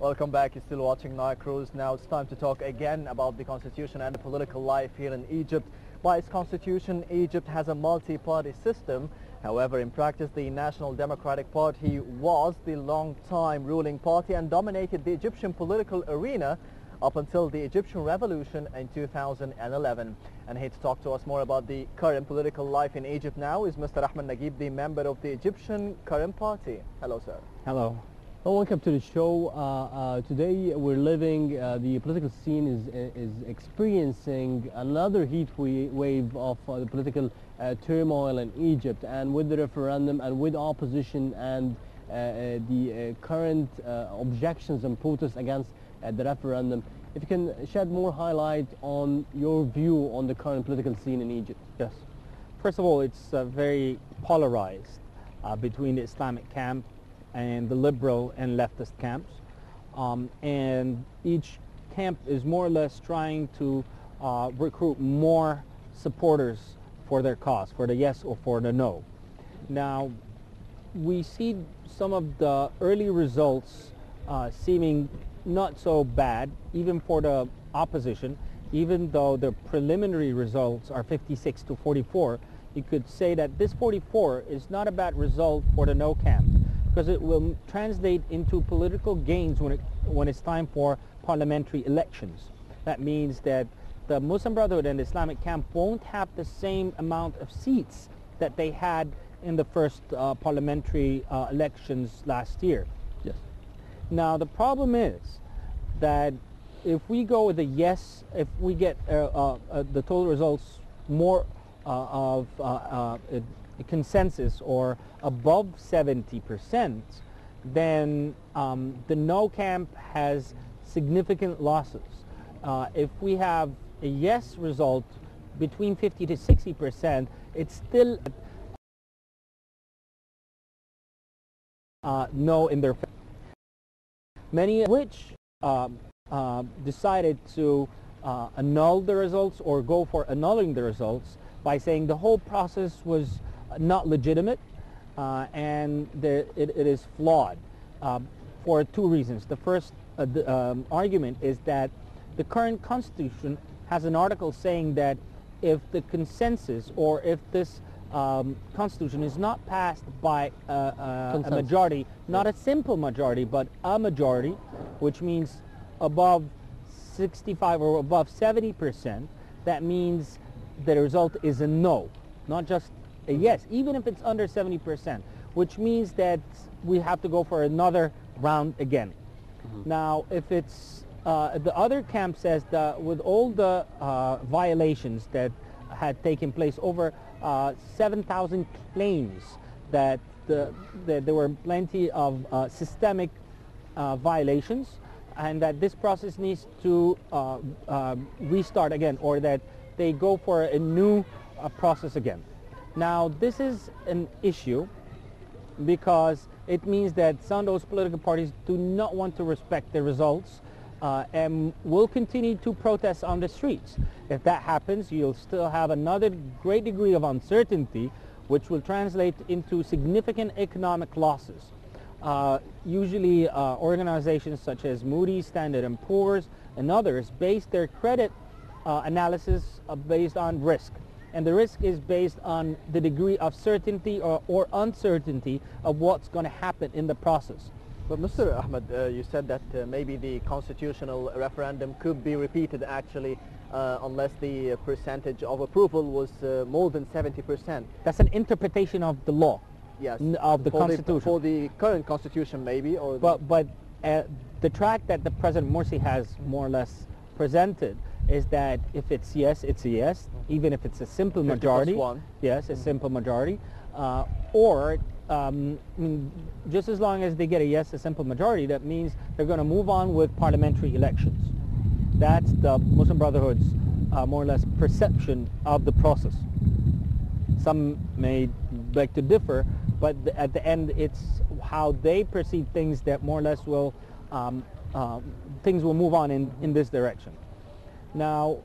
Welcome back. You're still watching Nile Cruise. Now it's time to talk again about the constitution and the political life here in Egypt. By its constitution, Egypt has a multi-party system. However, in practice, the National Democratic Party was the long-time ruling party and dominated the Egyptian political arena up until the Egyptian Revolution in 2011. And here to talk to us more about the current political life in Egypt now is Mr. Ahmad Naguib, the member of the Egyptian current party. Hello, sir. Hello. Well, welcome to the show. Today we're living, the political scene is experiencing another heat wave of the political turmoil in Egypt, and with the referendum and with opposition and the current objections and protests against the referendum. If you can shed more highlight on your view on the current political scene in Egypt. Yes. First of all, it's very polarized between the Islamic camp and the liberal and leftist camps, and each camp is more or less trying to recruit more supporters for their cause, for the yes or for the no. Now, we see some of the early results seeming not so bad, even for the opposition. Even though the preliminary results are 56 to 44, you could say that this 44 is not a bad result for the no camp, because it will translate into political gains when it's time for parliamentary elections. That means that the Muslim Brotherhood and the Islamic camp won't have the same amount of seats that they had in the first parliamentary elections last year. Yes. Now, the problem is that if we go with a yes, if we get the total results more of a consensus or above 70%, then the no camp has significant losses. If we have a yes result between 50 to 60%, it's still no in their favor. Many of which decided to annul the results or go for annulling the results by saying the whole process was not legitimate and it is flawed for two reasons. The first argument is that the current constitution has an article saying that if the consensus or if this constitution is not passed by a majority, not a simple majority, but a majority, which means above 65 or above 70%, that means the result is a no, not just a yes, even if it's under 70%, which means that we have to go for another round again. Mm-hmm. Now, if it's the other camp says that with all the violations that had taken place, over 7,000 claims that there were plenty of systemic violations, and that this process needs to restart again, or that they go for a new process again. Now, this is an issue because it means that some of those political parties do not want to respect the results and will continue to protest on the streets. If that happens, you'll still have another great degree of uncertainty, which will translate into significant economic losses. Usually organizations such as Moody's, Standard & Poor's, and others base their credit analysis based on risk. And the risk is based on the degree of certainty or uncertainty of what's going to happen in the process. But Mr. Ahmad, you said that maybe the constitutional referendum could be repeated actually unless the percentage of approval was more than 70%. That's an interpretation of the law. Yes, of the constitution. For the current constitution maybe, or but the track that the President Morsi has more or less presented is that if it's yes, it's a yes, even if it's a simple majority. Yes, a simple majority, or just as long as they get a yes, a simple majority, that means they're going to move on with parliamentary elections. That's the Muslim Brotherhood's more or less perception of the process. Some may beg to differ, but at the end it's how they perceive things that more or less will things will move on in this direction. Now,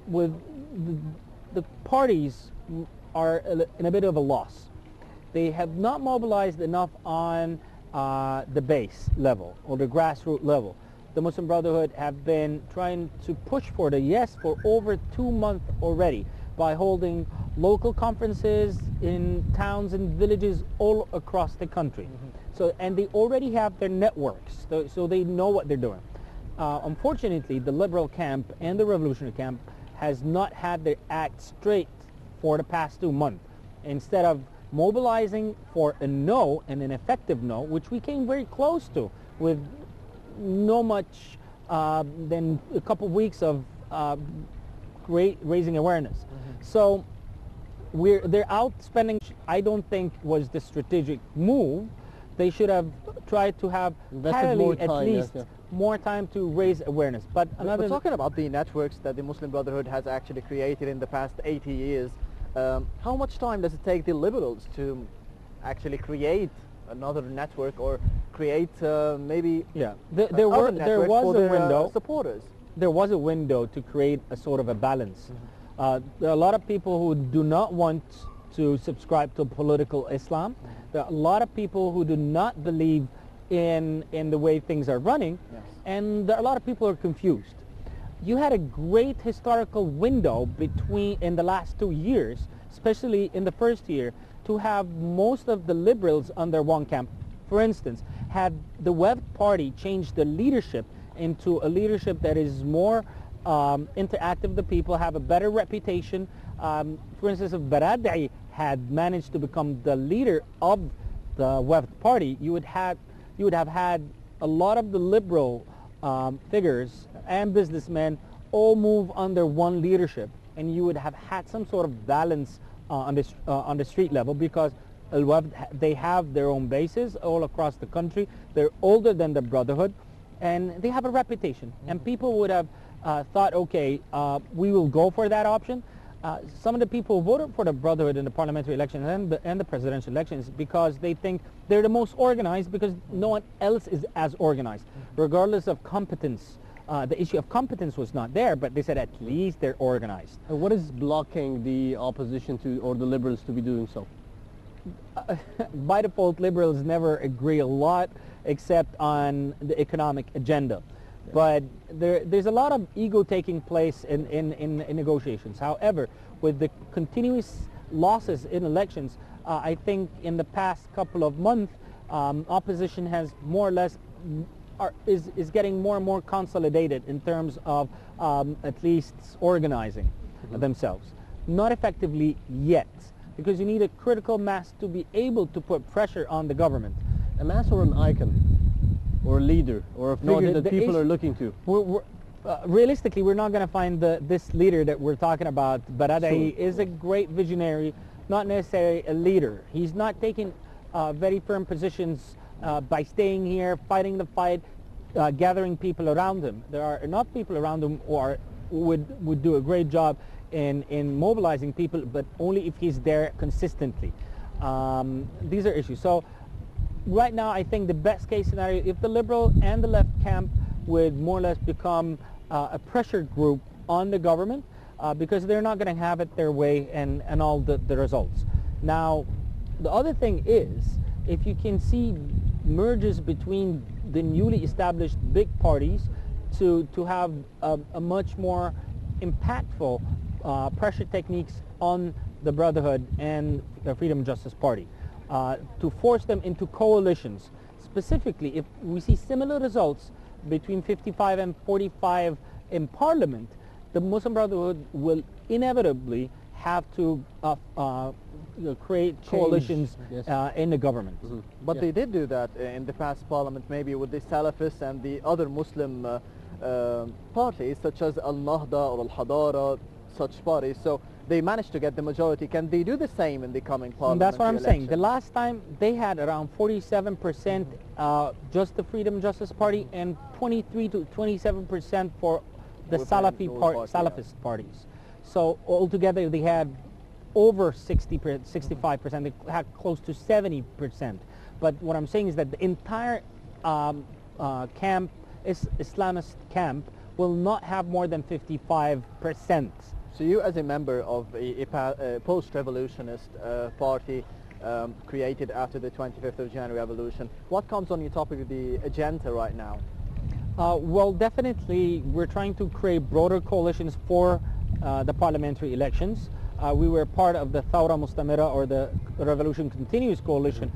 with the parties are in a bit of a loss. They have not mobilized enough on the base level or the grassroots level. The Muslim Brotherhood have been trying to push for the yes for over 2 months already by holding local conferences in towns and villages all across the country. So, and they already have their networks, so they know what they're doing. Unfortunately, the liberal camp and the revolutionary camp has not had their act straight for the past 2 months. Instead of mobilizing for a no, and an effective no, which we came very close to with no much than a couple of weeks of raising awareness. So they're out spending, I don't think was the strategic move. They should have tried to have Invested at least more time to raise awareness. But we're talking about the networks that the Muslim Brotherhood has actually created in the past 80 years. How much time does it take the liberals to actually create another network or create maybe there was a window supporters? There was a window to create a sort of a balance. There are a lot of people who do not want to subscribe to political Islam. There are a lot of people who do not believe in the way things are running, and there are a lot of people who are confused. You had a great historical window in the last 2 years, especially in the first year, to have most of the liberals under one camp. For instance, had the Weft party changed the leadership into a leadership that is more interactive, the people have a better reputation. For instance, if Baradei had managed to become the leader of the Weft party, you would have had a lot of the liberal figures and businessmen all move under one leadership, and you would have had some sort of balance on the street level, because they have their own bases all across the country. They're older than the Brotherhood, and they have a reputation. And people would have thought, okay, we will go for that option. Some of the people who voted for the Brotherhood in the parliamentary elections and the presidential elections because they think they're the most organized, because no one else is as organized, regardless of competence. The issue of competence was not there, but they said at least they're organized. What is blocking the opposition or the liberals to be doing so? By default, liberals never agree a lot except on the economic agenda. But there's a lot of ego taking place in negotiations. However, with the continuous losses in elections, I think in the past couple of months, opposition has more or less is getting more and more consolidated in terms of at least organizing themselves. Not effectively yet, because you need a critical mass to be able to put pressure on the government. A mass or an icon? Or a leader, or a figure that people are looking to? Realistically, we're not going to find this leader that we're talking about. Baradei is a great visionary, not necessarily a leader. He's not taking very firm positions by staying here, fighting the fight, gathering people around him. There are enough people around him who would do a great job in mobilizing people, but only if he's there consistently. These are issues. So right now, I think the best case scenario, if the liberal and the left camp would more or less become a pressure group on the government, because they're not going to have it their way and all the results. Now, the other thing is, if you can see merges between the newly established big parties to have a much more impactful pressure techniques on the Brotherhood and the Freedom and Justice Party. To force them into coalitions. Specifically, if we see similar results between 55 and 45 in Parliament, the Muslim Brotherhood will inevitably have to create coalitions in the government. But they did do that in the past Parliament, maybe with the Salafists and the other Muslim parties, such as Al-Nahda or Al-Hadara, such parties. So they managed to get the majority. Can they do the same in the coming parliament? That's what I'm saying. The last time they had around 47% just the Freedom and Justice Party, and 23 to 27% for the Salafist parties. So altogether they had over 65%. They had close to 70%. But what I'm saying is that the entire camp, Islamist camp, will not have more than 55%. So you, as a member of a post-revolutionist party, created after the 25th of January revolution. What comes on your top of the agenda right now? Well, definitely we're trying to create broader coalitions for the parliamentary elections. We were part of the Thawra Mustamira, or the Revolution Continues coalition.